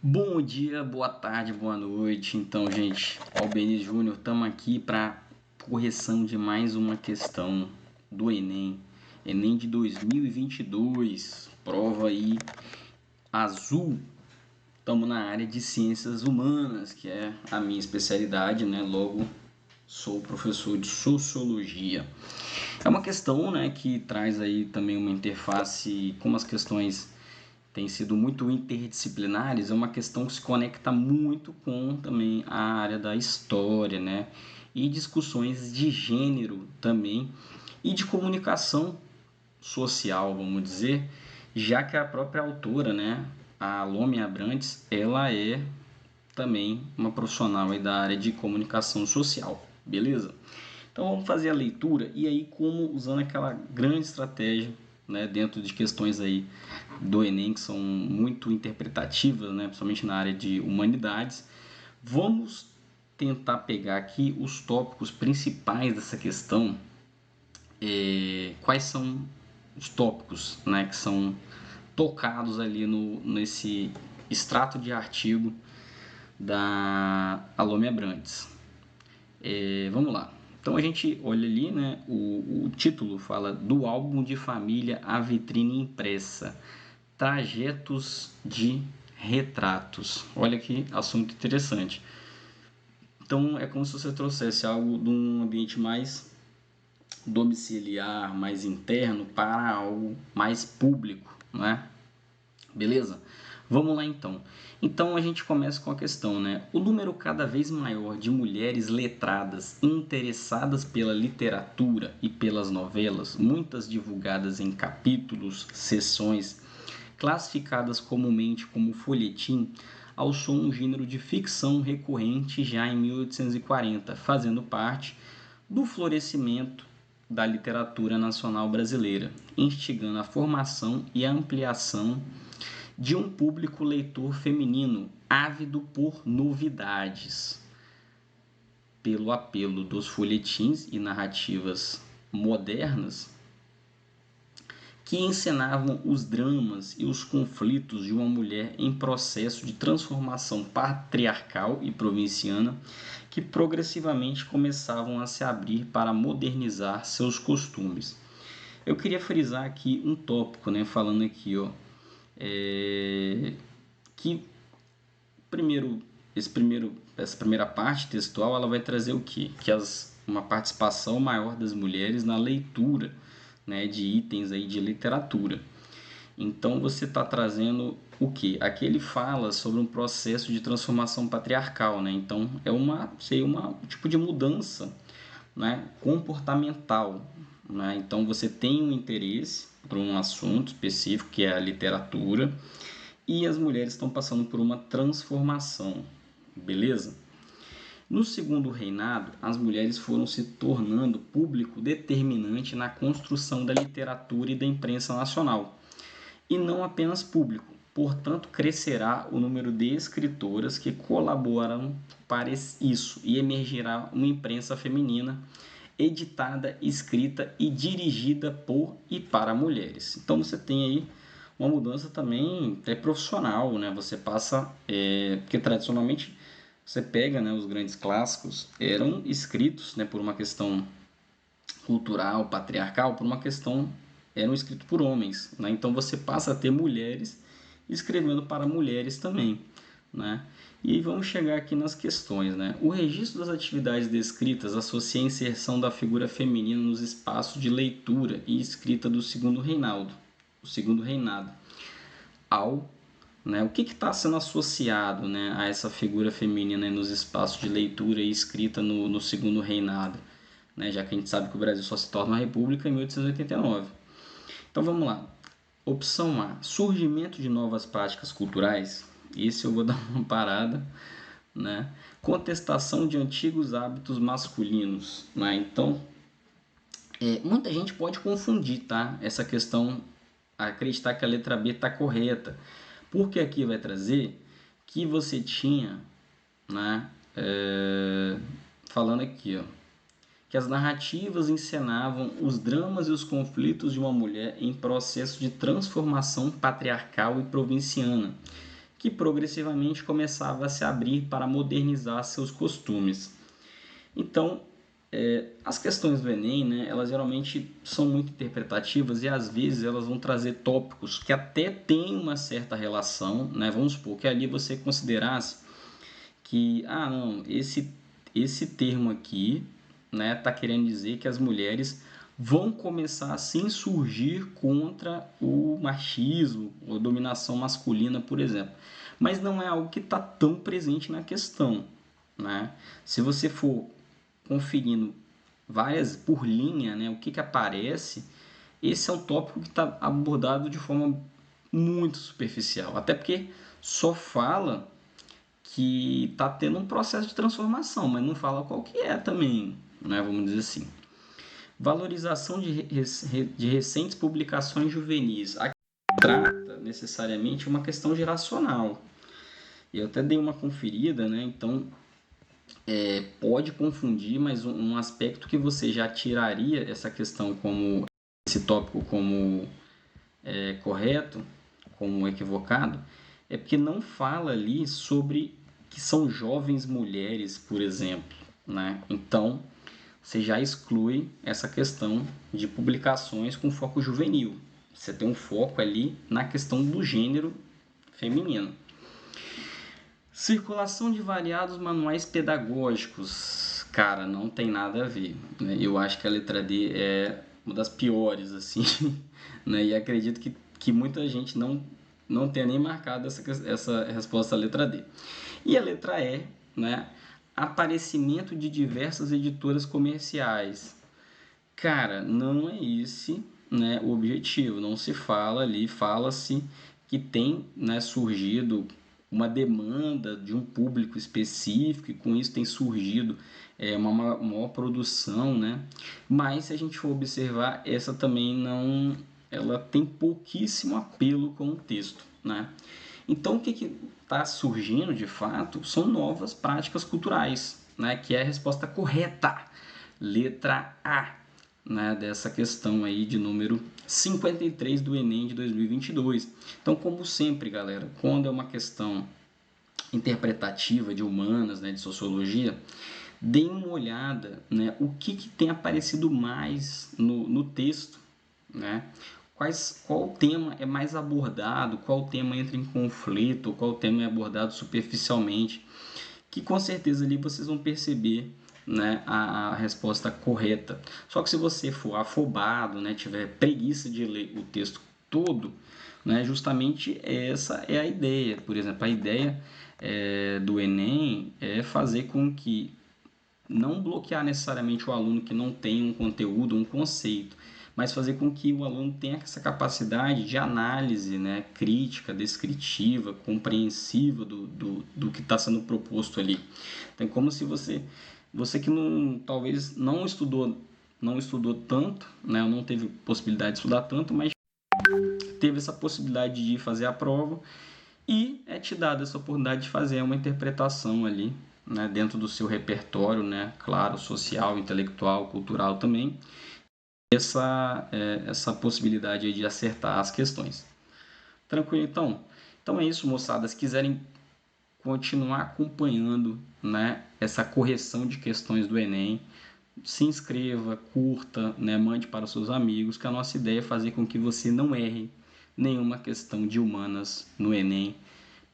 Bom dia, boa tarde, boa noite. Então, gente, Albeni Júnior, estamos aqui para correção de mais uma questão do Enem. Enem de 2022, prova aí azul. Estamos na área de ciências humanas, que é a minha especialidade, né? Logo, sou professor de sociologia. É uma questão, né, que traz aí também uma interface, como as questões têm sido muito interdisciplinares, é uma questão que se conecta muito com também a área da história, né? E discussões de gênero também e de comunicação social, vamos dizer, já que a própria autora, né, a Lome Abrantes, ela é também uma profissional aí da área de comunicação social, beleza? Então vamos fazer a leitura e aí como usando aquela grande estratégia, né, dentro de questões aí do Enem que são muito interpretativas, né, principalmente na área de humanidades, vamos tentar pegar aqui os tópicos principais dessa questão. Quais são os tópicos, né, que são tocados ali nesse extrato de artigo da Alome Abrantes. Vamos lá. Então a gente olha ali, né, o título fala do álbum de família à vitrine impressa, trajetos de retratos. Olha que assunto interessante. Então é como se você trouxesse algo de um ambiente mais domiciliar, mais interno para algo mais público, não é? Beleza? Vamos lá então. Então a gente começa com a questão, né? O número cada vez maior de mulheres letradas interessadas pela literatura e pelas novelas, muitas divulgadas em capítulos, seções, classificadas comumente como folhetim, alçou um gênero de ficção recorrente já em 1840, fazendo parte do florescimento da literatura nacional brasileira, instigando a formação e a ampliação de um público leitor feminino ávido por novidades. Pelo apelo dos folhetins e narrativas modernas que encenavam os dramas e os conflitos de uma mulher em processo de transformação patriarcal e provinciana que progressivamente começavam a se abrir para modernizar seus costumes. Eu queria frisar aqui um tópico, né, falando aqui, ó, que essa primeira parte textual ela vai trazer o quê? Que uma participação maior das mulheres na leitura, né, de itens aí de literatura. Então você está trazendo o que? Aqui ele fala sobre um processo de transformação patriarcal, né? Então seria uma tipo de mudança, né, comportamental, né? Então você tem um interesse por um assunto específico que é a literatura e as mulheres estão passando por uma transformação, beleza? No segundo reinado, as mulheres foram se tornando público determinante na construção da literatura e da imprensa nacional, e não apenas público. Portanto, crescerá o número de escritoras que colaboram para isso e emergirá uma imprensa feminina editada, escrita e dirigida por e para mulheres. Então você tem aí uma mudança também até profissional, né? Você passa, porque tradicionalmente você pega, né, os grandes clássicos eram escritos, né, por uma questão cultural, patriarcal, por uma questão eram escritos por homens, né? Então você passa a ter mulheres escrevendo para mulheres também, né? E vamos chegar aqui nas questões, né? O registro das atividades descritas associa a inserção da figura feminina nos espaços de leitura e escrita do segundo reinado, ao, né? O que está sendo associado, né, a essa figura feminina, né, nos espaços de leitura e escrita no segundo reinado, né? Já que a gente sabe que o Brasil só se torna uma república em 1889. Então vamos lá. Opção A, surgimento de novas práticas culturais. Esse eu vou dar uma parada, né? Contestação de antigos hábitos masculinos, né? Então, muita gente pode confundir, tá? Essa questão, acreditar que a letra B está correta, porque aqui vai trazer que você tinha, né? Falando aqui, ó, que as narrativas encenavam os dramas e os conflitos de uma mulher em processo de transformação patriarcal e provinciana, que progressivamente começava a se abrir para modernizar seus costumes. Então, as questões do Enem, né, elas geralmente são muito interpretativas e às vezes elas vão trazer tópicos que até têm uma certa relação, né? Vamos supor que ali você considerasse que, não, esse termo aqui, né, tá querendo dizer que as mulheres vão começar a se insurgir contra o machismo, a dominação masculina, por exemplo. Mas não é algo que está tão presente na questão, né? Se você for conferindo várias por linha, né, o que aparece, esse é um tópico que está abordado de forma muito superficial, até porque só fala que está tendo um processo de transformação, mas não fala qual que é também, né, vamos dizer assim. Valorização de recentes publicações juvenis. Aqui trata necessariamente uma questão geracional. Eu até dei uma conferida, né? Então pode confundir, mas um aspecto que você já tiraria essa questão como esse tópico como correto, como equivocado, é porque não fala ali sobre que são jovens mulheres, por exemplo, né? Então você já exclui essa questão de publicações com foco juvenil. Você tem um foco ali na questão do gênero feminino. Circulação de variados manuais pedagógicos. Cara, não tem nada a ver, né? Eu acho que a letra D é uma das piores, assim, né? E acredito que muita gente não tenha nem marcado essa resposta à letra D. E a letra E, né? Aparecimento de diversas editoras comerciais. Cara, não é esse, né, o objetivo. Não se fala ali, fala-se que tem, né, surgido uma demanda de um público específico e com isso tem surgido uma maior produção, né? Mas se a gente for observar, essa também não, ela tem pouquíssimo apelo com o texto, né? Então o que está surgindo de fato são novas práticas culturais, né? Que é a resposta correta, letra A, né, dessa questão aí de número 53 do Enem de 2022. Então, como sempre, galera, quando é uma questão interpretativa de humanas, né, de sociologia, deem uma olhada, né, o que tem aparecido mais no texto, né? Qual tema é mais abordado, qual tema entra em conflito, qual tema é abordado superficialmente, que com certeza ali vocês vão perceber, né, a resposta correta. Só que se você for afobado, né, tiver preguiça de ler o texto todo, né, justamente essa é a ideia. Por exemplo, a ideia do Enem é fazer com que não bloquear necessariamente o aluno que não tem um conteúdo, um conceito, mas fazer com que o aluno tenha essa capacidade de análise, né, crítica, descritiva, compreensiva do que está sendo proposto ali. Então, é como se você que talvez não estudou tanto, né, não teve possibilidade de estudar tanto, mas teve essa possibilidade de fazer a prova e é te dada essa oportunidade de fazer uma interpretação ali, né, dentro do seu repertório, né, claro, social, intelectual, cultural também, essa possibilidade aí de acertar as questões. Tranquilo, então? Então é isso, moçada. Se quiserem continuar acompanhando, né, essa correção de questões do Enem, se inscreva, curta, né, mande para os seus amigos, que a nossa ideia é fazer com que você não erre nenhuma questão de humanas no Enem.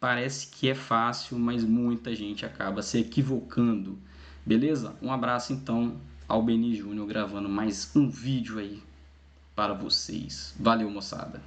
Parece que é fácil, mas muita gente acaba se equivocando. Beleza? Um abraço então ao Beni Júnior gravando mais um vídeo aí para vocês. Valeu, moçada!